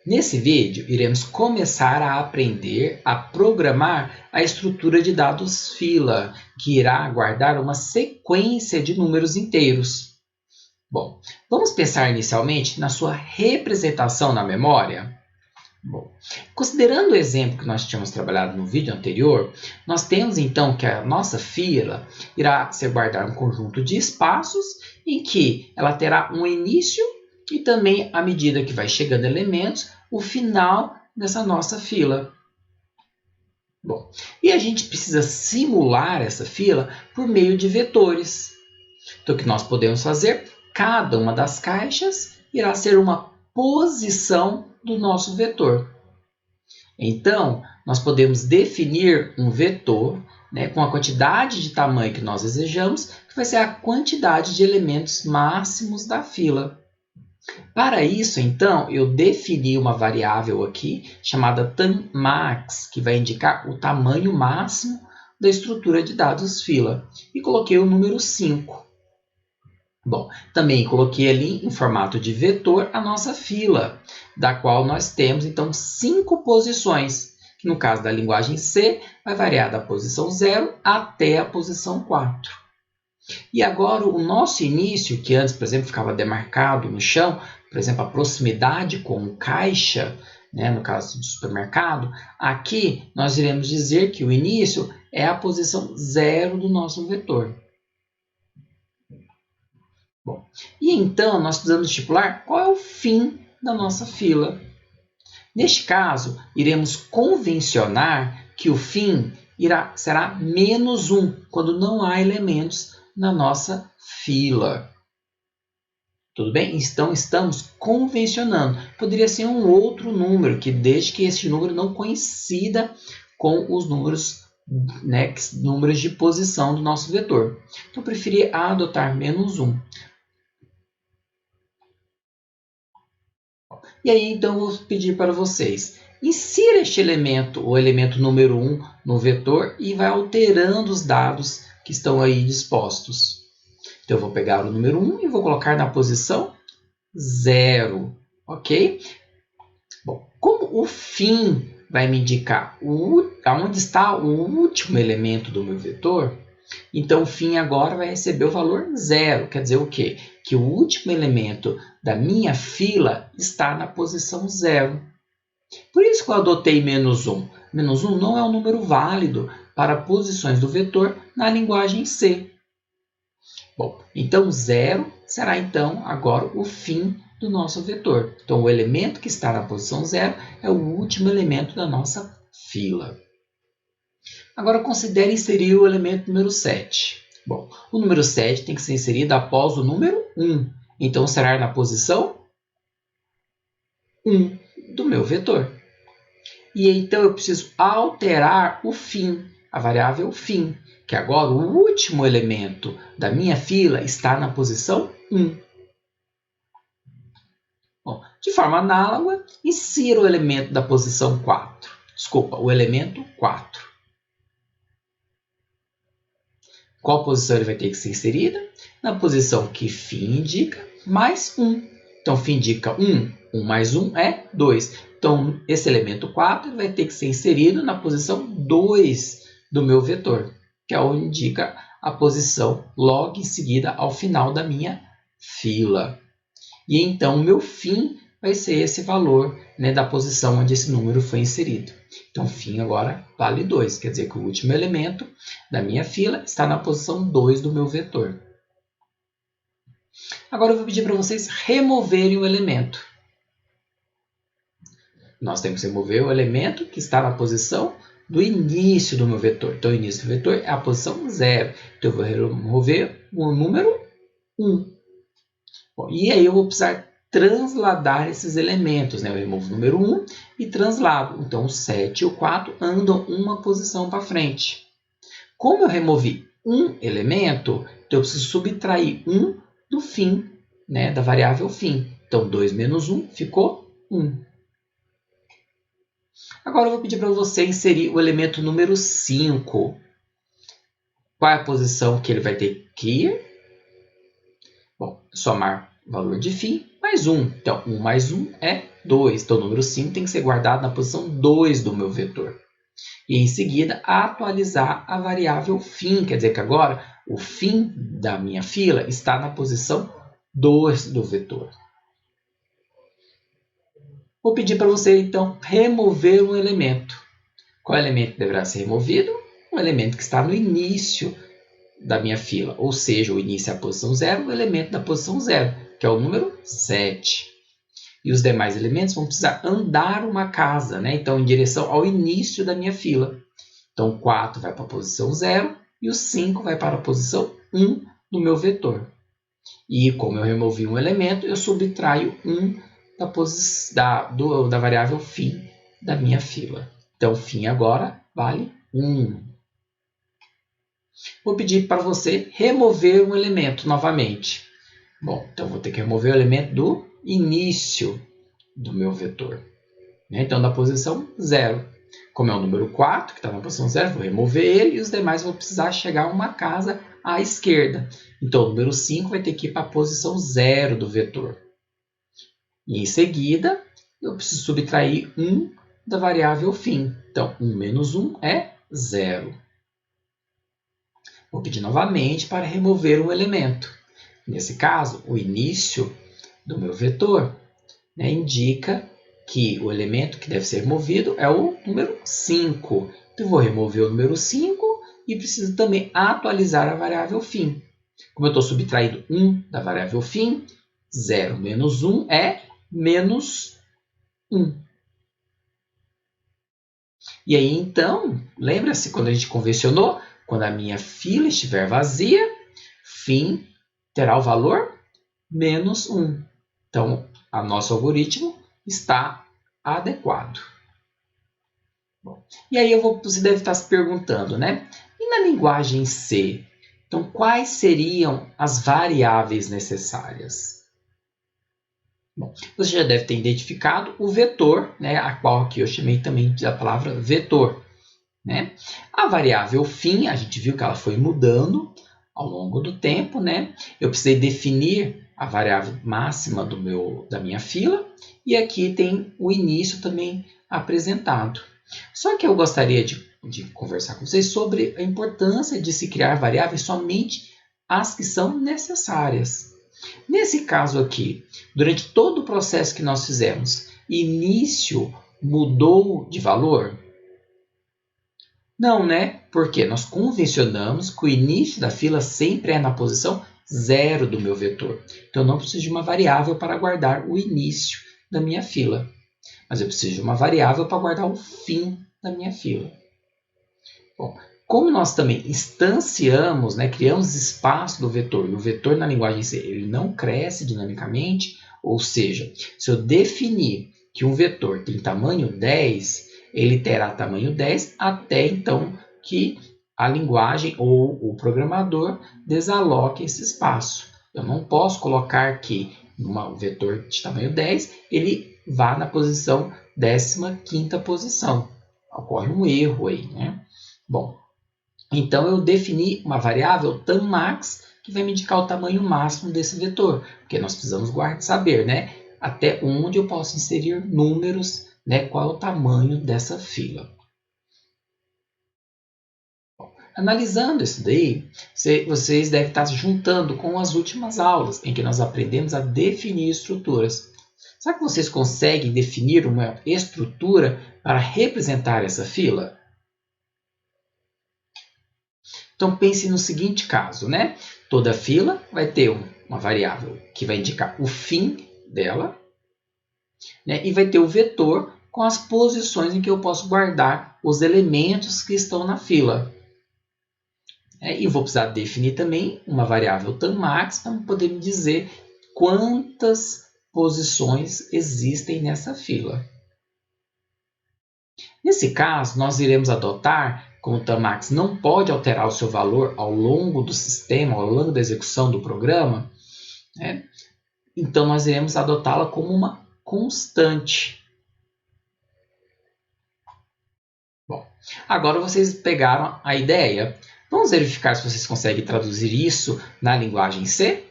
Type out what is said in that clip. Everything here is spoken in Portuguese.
Nesse vídeo, iremos começar a aprender a programar a estrutura de dados fila, que irá guardar uma sequência de números inteiros. Bom, vamos pensar inicialmente na sua representação na memória? Bom, considerando o exemplo que nós tínhamos trabalhado no vídeo anterior, nós temos então que a nossa fila irá se guardar um conjunto de espaços em que ela terá um início e também, à medida que vai chegando elementos, o final dessa nossa fila. Bom, e a gente precisa simular essa fila por meio de vetores. Então, o que nós podemos fazer? Cada uma das caixas irá ser uma posição do nosso vetor. Então, nós podemos definir um vetor, com a quantidade de tamanho que nós desejamos, que vai ser a quantidade de elementos máximos da fila. Para isso, então, eu defini uma variável aqui chamada tammax, que vai indicar o tamanho máximo da estrutura de dados fila, e coloquei o número 5. Bom, também coloquei ali em formato de vetor a nossa fila, da qual nós temos então 5 posições, que no caso da linguagem C vai variar da posição 0 até a posição 4. E agora o nosso início, que antes, por exemplo, ficava demarcado no chão, por exemplo, a proximidade com caixa, no caso do supermercado, aqui nós iremos dizer que o início é a posição 0 do nosso vetor. Bom, e então nós precisamos estipular qual é o fim da nossa fila. Neste caso, iremos convencionar que o fim será menos 1, quando não há elementos na nossa fila. Tudo bem? Então, estamos convencionando. Poderia ser um outro número, desde que esse número não coincida com os números, números de posição do nosso vetor. Então, eu preferi adotar menos 1. E aí, então, eu vou pedir para vocês, insira este elemento, o elemento número 1, no vetor e vai alterando os dados que estão aí dispostos. Então, eu vou pegar o número 1 e vou colocar na posição 0, ok? Bom, como o fim vai me indicar onde está o último elemento do meu vetor, então o fim agora vai receber o valor 0. Quer dizer o quê? Que o último elemento da minha fila está na posição 0. Por isso que eu adotei menos 1. Menos 1 não é um número válido para posições do vetor na linguagem C. Bom, então 0 será então agora o fim do nosso vetor. Então o elemento que está na posição 0 é o último elemento da nossa fila. Agora considere inserir o elemento número 7. Bom, o número 7 tem que ser inserido após o número 1. Então será na posição 1 do meu vetor. E então eu preciso alterar o fim, a variável fim, que agora o último elemento da minha fila está na posição 1. Bom, de forma análoga, insira o elemento da posição 4. Desculpa, o elemento 4. Qual posição ele vai ter que ser inserida? Na posição que φ indica, mais 1. Então, φ indica 1. 1 mais 1 é 2. Então, esse elemento 4 vai ter que ser inserido na posição 2 do meu vetor, que é onde indica a posição logo em seguida ao final da minha fila. E então, o meu fim vai ser esse valor da posição onde esse número foi inserido. Então, φ agora vale 2, quer dizer que o último elemento da minha fila está na posição 2 do meu vetor. Agora eu vou pedir para vocês removerem o elemento. Nós temos que remover o elemento que está na posição do início do meu vetor. Então, o início do vetor é a posição 0. Então, eu vou remover o número 1. Bom, e aí eu vou precisar transladar esses elementos. Eu removo o número 1 e translado. Então, o 7 e o 4 andam uma posição para frente. Como eu removi um elemento, então eu preciso subtrair 1 do fim, da variável fim. Então, 2 menos 1 ficou 1. Agora eu vou pedir para você inserir o elemento número 5. Qual é a posição que ele vai ter que ir? Bom, somar o valor de φ mais 1. Então, 1 mais 1 é 2. Então, o número 5 tem que ser guardado na posição 2 do meu vetor. E, em seguida, atualizar a variável fim. Quer dizer que agora o fim da minha fila está na posição 2 do vetor. Vou pedir para você, então, remover um elemento. Qual elemento deverá ser removido? Um elemento que está no início da minha fila, ou seja, o início é a posição 0, o elemento da posição 0, que é o número 7. E os demais elementos vão precisar andar uma casa, né? Então, em direção ao início da minha fila. Então, o 4 vai para a posição 0 e o 5 vai para a posição 1 do meu vetor. E como eu removi um elemento, eu subtraio 1 da variável fim da minha fila. Então, fim agora vale 1. Vou pedir para você remover um elemento novamente. Bom, então vou ter que remover o elemento do início do meu vetor. Então, da posição 0. Como é o número 4, que está na posição 0, vou remover ele e os demais vão precisar chegar a uma casa à esquerda. Então, o número 5 vai ter que ir para a posição 0 do vetor. E, em seguida, eu preciso subtrair 1 da variável fim. Então, 1 menos 1 é 0. Vou pedir novamente para remover um elemento. Nesse caso, o início do meu vetor, né, indica que o elemento que deve ser removido é o número 5. Então, eu vou remover o número 5 e preciso também atualizar a variável fim. Como eu estou subtraindo 1 da variável fim, 0 menos 1 é menos 1. E aí, então, lembra-se quando a gente convencionou? Quando a minha fila estiver vazia, fim terá o valor menos 1. Então, o nosso algoritmo está adequado. Bom, e aí você deve estar se perguntando, né? E na linguagem C? Então, quais seriam as variáveis necessárias? Bom, você já deve ter identificado o vetor, né, a qual aqui eu chamei também da palavra vetor. Né? A variável fim, a gente viu que ela foi mudando ao longo do tempo. Né? Eu precisei definir a variável máxima da minha fila e aqui tem o início também apresentado. Só que eu gostaria de conversar com vocês sobre a importância de se criar variáveis somente as que são necessárias. Nesse caso aqui, durante todo o processo que nós fizemos, início mudou de valor? Não, né? Porque nós convencionamos que o início da fila sempre é na posição 0 do meu vetor. Então, eu não preciso de uma variável para guardar o início da minha fila. Mas eu preciso de uma variável para guardar o fim da minha fila. Bom, como nós também instanciamos, né, criamos espaço do vetor, e o vetor na linguagem C ele não cresce dinamicamente, ou seja, se eu definir que um vetor tem tamanho 10, ele terá tamanho 10 até então que a linguagem ou o programador desaloque esse espaço. Eu não posso colocar que um vetor de tamanho 10 ele vá na posição 15ª posição. Ocorre um erro aí, né? Bom, então eu defini uma variável tammax que vai me indicar o tamanho máximo desse vetor, porque nós precisamos saber, né, até onde eu posso inserir números, né, qual é o tamanho dessa fila. Bom, analisando isso daí, vocês devem estar juntando com as últimas aulas em que nós aprendemos a definir estruturas. Será que vocês conseguem definir uma estrutura para representar essa fila? Então, pense no seguinte caso, né? Toda fila vai ter uma variável que vai indicar o fim dela, né? E vai ter o vetor com as posições em que eu posso guardar os elementos que estão na fila. E vou precisar definir também uma variável tammax para poder me dizer quantas posições existem nessa fila. Nesse caso, nós iremos adotar, como o tammax não pode alterar o seu valor ao longo do sistema, ao longo da execução do programa, né? Então nós iremos adotá-la como uma constante. Bom, agora vocês pegaram a ideia. Vamos verificar se vocês conseguem traduzir isso na linguagem C?